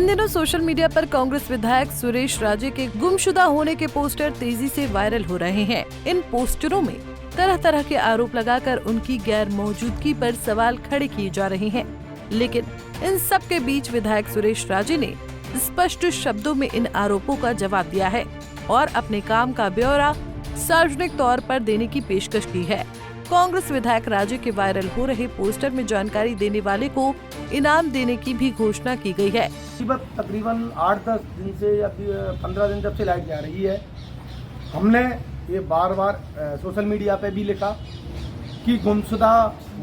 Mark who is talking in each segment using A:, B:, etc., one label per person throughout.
A: इन दिनों social media पर कांग्रेस विधायक सुरेश राजे के गुमशुदा होने के पोस्टर तेजी से वायरल हो रहे हैं। इन पोस्टरों में तरह तरह के आरोप लगाकर उनकी गैर मौजूदगी पर सवाल खड़े किए जा रहे हैं, लेकिन इन सब के बीच विधायक सुरेश राजे ने स्पष्ट शब्दों में इन आरोपों का जवाब दिया है और अपने काम का ब्यौरा सार्वजनिक तौर पर देने की पेशकश की है। कांग्रेस विधायक राजे के वायरल हो रहे पोस्टर में जानकारी देने वाले को इनाम देने की भी घोषणा की गई है।
B: तकरीबन 8-10 दिन से या 15 दिन जब से लाइट जा रही है, हमने ये बार बार सोशल मीडिया पे भी लिखा कि गुमशुदा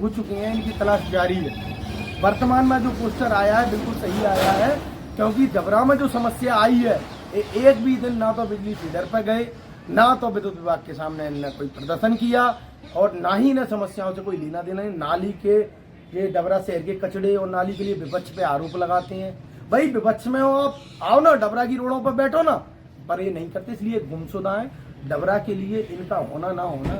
B: हो चुके हैं, इनकी तलाश जारी है। वर्तमान में जो पोस्टर आया है बिल्कुल सही आया है, क्योंकि डबरा में जो समस्या आई है, एक भी दिन ना तो बिजली फीडर पर गए, ना तो विद्युत विभाग के सामने इन्होंने कोई प्रदर्शन किया और ना ही इन्हें समस्याओं से कोई लेना देना है। नाली के ये डबरा शहर के कचड़े और नाली के लिए विपक्ष पे आरोप लगाते हैं। भाई विपक्ष में हो आप, आओ ना डबरा की रोडों पर बैठो ना, पर ये नहीं करते, इसलिए गुमशुदा है। डबरा के लिए इनका होना ना होना,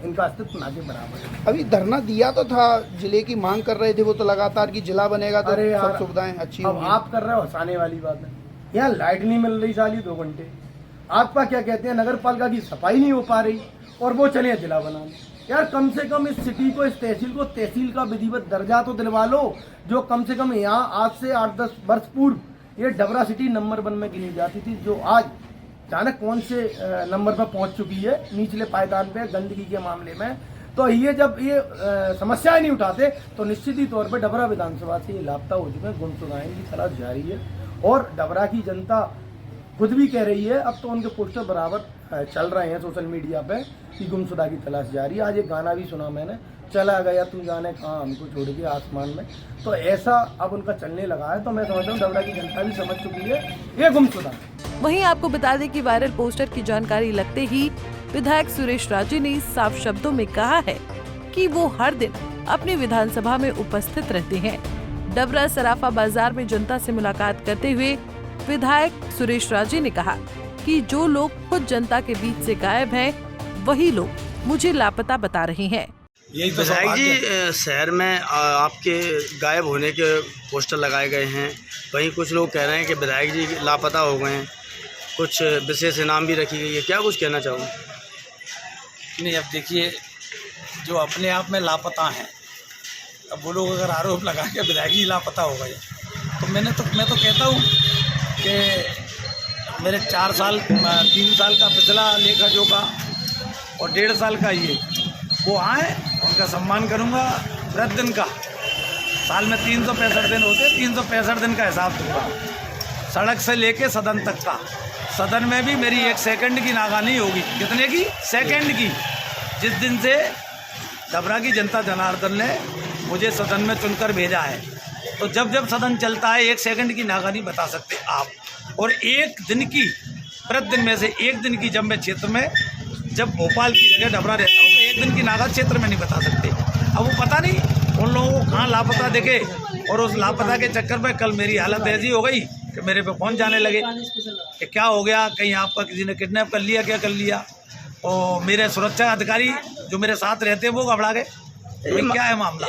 B: इनका अस्तित्व ना के बराबर है।
C: अभी धरना दिया तो था, जिले की मांग कर रहे थे वो तो लगातार कि जिला बनेगा तो सब सुविधाएं अच्छी
B: अब आप कर रहे हो हंसाने वाली बात है। यहाँ लाइट नहीं मिल रही साली 2 घंटे, आपका क्या कहते हैं नगर पालिका की सफाई नहीं हो पा रही और वो चले जिला बनाने। यार कम से कम इस सिटी को, इस तहसील को तहसील का विधिवत दर्जा तो दिलवा लो, जो कम से कम यहाँ आज से 8-10 वर्ष पूर्व ये डबरा सिटी नंबर 1 में गिनी जाती थी, जो आज जाने कौन से नंबर पर पहुंच चुकी है निचले पायदान पे गंदगी के मामले में। तो ये जब ये समस्याएं नहीं उठाते तो निश्चित ही तौर पर डबरा विधानसभा से ये लापता हो चुके हैं। गुमशुदा की तलाश जारी है और डबरा की जनता खुद भी कह रही है, अब तो उनके पोस्टर बराबर चल रहे हैं सोशल मीडिया पे कि गुमशुदा की तलाश जारी है। आज एक गाना भी सुना मैंने, चला गया तू जाने कहाँ हमको छोड़ के आसमान में, तो ऐसा अब उनका चलने लगा है। तो मैं समझता हूँ डबरा की जनता भी समझ चुकी है ये गुमशुदा।
A: वहीं आपको बता दें कि वायरल पोस्टर की जानकारी लगते ही विधायक सुरेश राजे ने साफ शब्दों में कहा है कि वो हर दिन अपनी विधानसभा में उपस्थित रहते हैं। डबरा सराफा बाजार में जनता से मुलाकात करते हुए विधायक सुरेश राजे ने कहा कि जो लोग खुद जनता के बीच से गायब हैं, वही लोग मुझे लापता बता रहे हैं।
D: यही तो विधायक जी, शहर में आपके गायब होने के पोस्टर लगाए गए हैं, वहीं कुछ लोग कह रहे हैं कि विधायक जी लापता हो गए हैं, कुछ विशेष इनाम भी रखी गई है, क्या कुछ कहना चाहूँगा?
E: नहीं, अब देखिए जो अपने आप में लापता हैं, अब वो लोग अगर आरोप लगा के विधायक जी लापता हो गए तो मैं तो कहता हूँ कि मेरे 3 साल का पिछला लेखा जोखा और 1.5 साल का ये, वो आए, उनका सम्मान करूँगा प्रतिदिन का। साल में 365 दिन होते, 365 दिन का हिसाब दूँगा, सड़क से लेके सदन तक का। सदन में भी मेरी 1 सेकंड की नागा नहीं होगी। कितने की? सेकंड की। जिस दिन से डबरा की जनता जनार्दन ने मुझे सदन में चुनकर भेजा है, तो जब जब सदन चलता है 1 सेकंड की नागा नहीं बता सकते आप। और 1 दिन की, प्रतिदिन में से 1 दिन की, जब मैं क्षेत्र में, जब भोपाल की जगह डबरा रहता हूँ, तो 1 दिन की नागा क्षेत्र में नहीं बता सकते। अब वो पता नहीं उन लोगों को कहाँ लापता दिखे, और उस लापता के चक्कर में कल मेरी हालत ऐसी हो गई कि मेरे पे फोन जाने लगे कि क्या हो गया, कहीं आपका किसी ने किडनैप कर लिया, क्या कर लिया। और मेरे सुरक्षा अधिकारी जो मेरे साथ रहते हैं वो घबरा गए। तो क्या है मामला?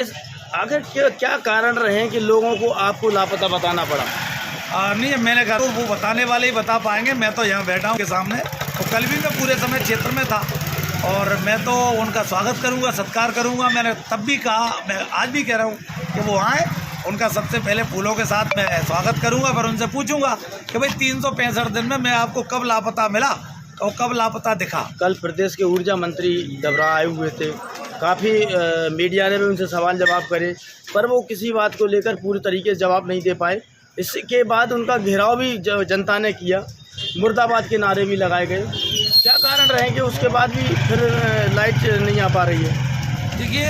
D: आखिर क्या कारण रहे कि लोगों को आपको लापता बताना पड़ा?
E: नहीं, मैंने कहा वो बताने वाले ही बता पाएंगे। मैं तो यहाँ बैठा हूँ के सामने, तो कल भी मैं पूरे समय क्षेत्र में था और मैं तो उनका स्वागत करूँगा, सत्कार करूँगा। मैंने तब भी कहा, मैं आज भी कह रहा हूँ कि वो आए, उनका सबसे पहले फूलों के साथ मैं स्वागत करूँगा, पर उनसे पूछूँगा कि भाई 365 दिन में मैं आपको कब लापता मिला और कब लापता दिखा।
D: कल प्रदेश के ऊर्जा मंत्री डबरा आए हुए थे, काफ़ी मीडिया ने भी उनसे सवाल जवाब करे, पर वो किसी बात को लेकर पूरी तरीके से जवाब नहीं दे पाए। इसके बाद उनका घेराव भी जनता ने किया, मुर्दाबाद के नारे भी लगाए गए। क्या कारण रहे कि उसके बाद भी फिर लाइट नहीं आ पा रही है?
E: देखिए,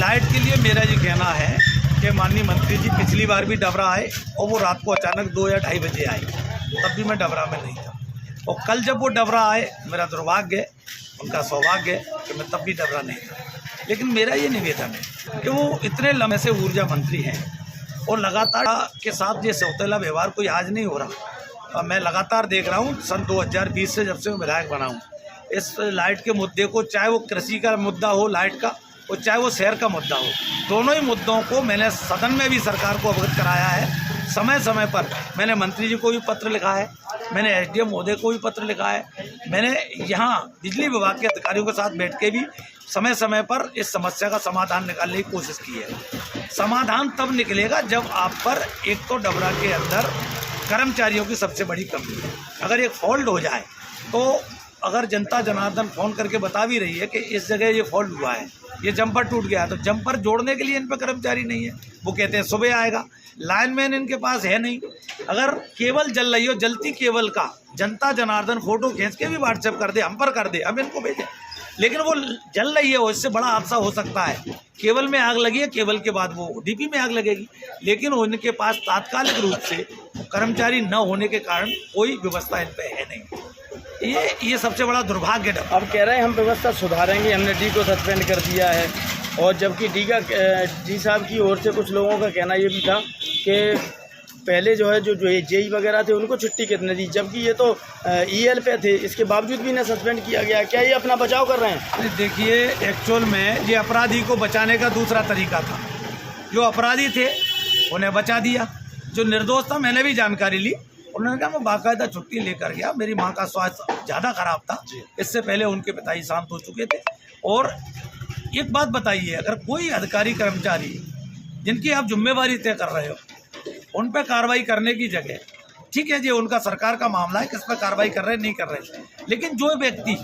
E: लाइट के लिए मेरा ये कहना है कि माननीय मंत्री जी पिछली बार भी डबरा आए और वो रात को अचानक 2 या 2:30 बजे आए, तब भी मैं डबरा में नहीं था। और कल जब वो डबरा आए, मेरा दुर्भाग्य, उनका सौभाग्य कि मैं तब भी डबरा नहीं था। लेकिन मेरा ये निवेदन है कि वो इतने लंबे से ऊर्जा मंत्री हैं और लगातार के साथ ये सौतेला व्यवहार कोई आज नहीं हो रहा। मैं लगातार देख रहा हूँ सन 2020 से, जब से मैं विधायक बना हूँ, इस लाइट के मुद्दे को, चाहे वो कृषि का मुद्दा हो लाइट का, और चाहे वो शहर का मुद्दा हो, दोनों ही मुद्दों को मैंने सदन में भी सरकार को अवगत कराया है। समय समय पर मैंने मंत्री जी को भी पत्र लिखा है, मैंने एसडीएम महोदय को भी पत्र लिखा है, मैंने यहाँ बिजली विभाग के अधिकारियों के साथ बैठ के भी समय समय पर इस समस्या का समाधान निकालने की कोशिश की है। समाधान तब निकलेगा जब आप पर एक तो डबरा के अंदर कर्मचारियों की सबसे बड़ी कमी है। अगर एक फॉल्ट हो जाए तो अगर जनता जनार्दन फ़ोन करके बता भी रही है कि इस जगह ये फॉल्ट हुआ है, ये जंपर टूट गया, तो जंपर जोड़ने के लिए इन पर कर्मचारी नहीं है। वो कहते हैं सुबह आएगा, लाइनमैन इनके पास है नहीं। अगर केबल जल रही हो, जलती केबल का जनता जनार्दन फोटो खींच के भी व्हाट्सएप कर दे, हम पर कर दे, हम इनको भेजें, लेकिन वो जल रही है, वो इससे बड़ा हादसा हो सकता है। केबल में आग लगी है, केबल के बाद वो डीपी में आग लगेगी, लेकिन उनके पास तात्कालिक रूप से कर्मचारी न होने के कारण कोई व्यवस्था इन पे है नहीं। ये सबसे बड़ा दुर्भाग्य है।
D: अब कह रहे हैं हम व्यवस्था सुधारेंगे, हमने डी को सस्पेंड कर दिया है, और जबकि डी साहब की ओर से कुछ लोगों का कहना ये भी था कि पहले जो है जो जेई वगैरह थे उनको छुट्टी कितने दी, जबकि ये तो ईएल पे थे, इसके बावजूद भी इन्हें सस्पेंड किया गया। क्या ये अपना बचाव कर रहे हैं?
E: देखिए, एक्चुअल में ये अपराधी को बचाने का दूसरा तरीका था। जो अपराधी थे उन्हें बचा दिया, जो निर्दोष था मैंने भी जानकारी ली, उन्होंने कहा मैं बाकायदा छुट्टी लेकर गया, मेरी माँ का स्वास्थ्य ज़्यादा खराब था, इससे पहले उनके पिताजी शांत हो चुके थे। और एक बात बताइए, अगर कोई अधिकारी कर्मचारी जिनकी आप जिम्मेवारी तय कर रहे हो उन पर कार्रवाई करने की जगह, ठीक है जी उनका सरकार का मामला है किस पर कार्रवाई कर रहे हैं नहीं कर रहे, लेकिन जो व्यक्ति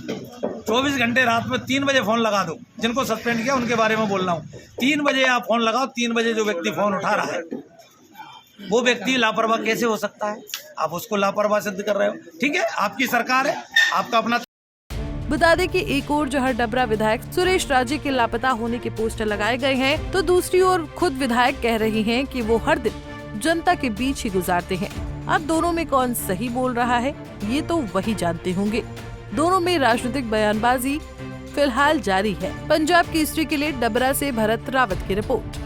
E: 24 घंटे रात में 3 बजे फ़ोन लगा दो, जिनको सस्पेंड किया उनके बारे में बोल रहा हूँ, 3 बजे आप फ़ोन लगाओ, 3 बजे जो व्यक्ति फ़ोन उठा रहा है वो व्यक्ति लापरवाह कैसे हो सकता है? आप उसको लापरवाह सिद्ध कर रहे हो। ठीक है, आपकी सरकार है, आपका अपना।
A: बता दें कि एक ओर जहां डबरा विधायक सुरेश राजे के लापता होने के पोस्टर लगाए गए हैं, तो दूसरी ओर खुद विधायक कह रही हैं कि वो हर दिन जनता के बीच ही गुजारते हैं। अब दोनों में कौन सही बोल रहा है ये तो वही जानते होंगे। दोनों में राजनीतिक बयानबाजी फिलहाल जारी है। पंजाब केसरी के लिए डबरा से भरत रावत की रिपोर्ट।